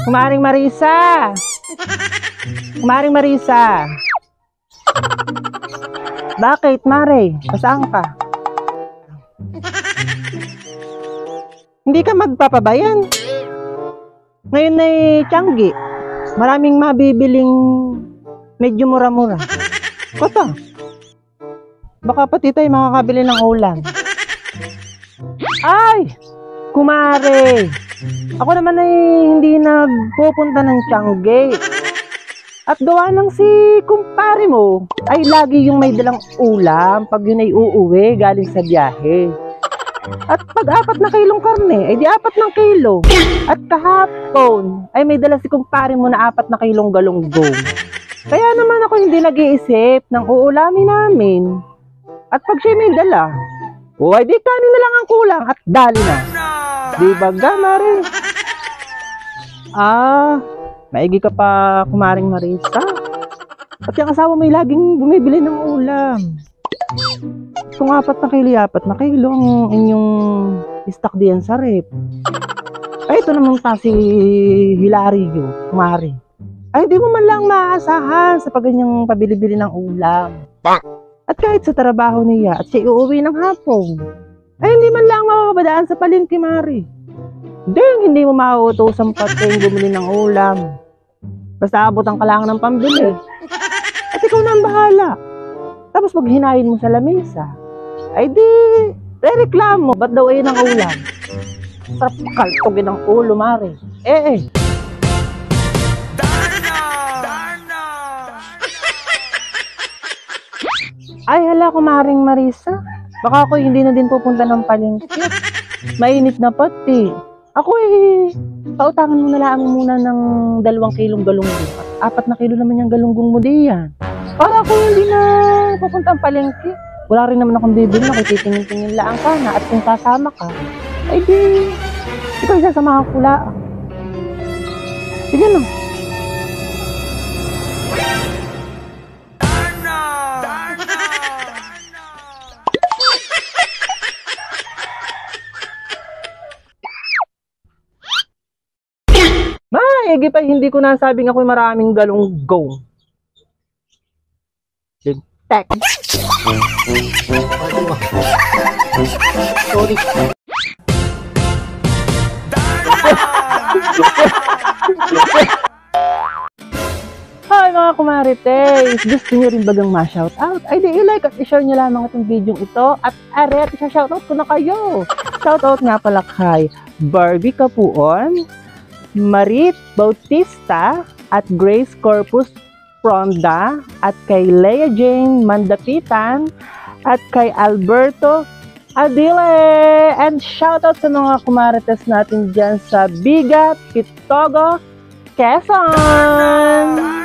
Kumaring Marisa! Kumaring Marisa! Bakit, Mare? Saan ka? Hindi ka magpapabayan. Ngayon ay Tianggi. Maraming mabibiling medyo mura-mura. Kota. Baka pati tayo makakabili ng ulam. Ay! Kumare! Ako naman ay hindi nagpupunta ng Tianggi. At gawa ng si kumpare mo ay lagi yung may dalang ulam pag yun ay uuwi galing sa biyahe. At pag 4 na kilong karne, ay di 4 ng kilo. At kahapon, ay may dala si kumpare mo na 4 na kilong galunggong. Kaya naman ako hindi nag-iisip ng uulamin namin. At pag siya may dala, ay di kanin na lang ang kulang at dali na. Di ba Mare? Maigi ka pa, Kumaring Marisa. At yung asawa mo ay laging bumibili ng ulam. Kung 4 na kilo ang inyong stock diyan sa rep. Ay, ito naman pa si Hilario, Kumari. Ay, di mo man lang maaasahan sa paganyang pabili-bili ng ulam. At kahit sa trabaho niya at siya uuwi ng hapon, ay hindi man lang makakabadaan sa palengke, Mari. Hindi mo mauutosan pa kayong bumili ng ulam. Basta abutan ka lang ng pambili. At ikaw na ang bahala. Tapos pag hinayin mo sa lamesa, ay di, reklamo, ba't daw ayun ang ulam? Sarap kaltugin ang ulo, Mari. Ay, hala, Kumaring Marisa. Baka ako hindi na din pupunta ng palengke. Mainit na pati. Ako pautangan mo na lang muna ng 2 kilong galunggong. At 4 na kilo naman yung galunggong mo diyan. Para ako hindi na pupunta ang palengke. Wala rin naman akong bibili na kung titingin-tingin lang ka na. At kung sasama ka, ay di, ikaw isasamahan ko lang. Sige na. Maigi pa, hindi ko nasabing ako'y maraming galunggong. Tek. Sorry. Hi mga kumarites! Gusto nyo rin bagang ma-shoutout? Ay di i-like at i-share nyo lamang itong video ito at aret, isa-shoutout ko na kayo! Shoutout nga pala kay Barbie Capuon, Marit Bautista at Grace Corpus Fronda at kay Leah Jane Mandapitan at kay Alberto Adile, and shoutout sa mga kumarites natin dyan sa Biga, Pitogo, Quezon!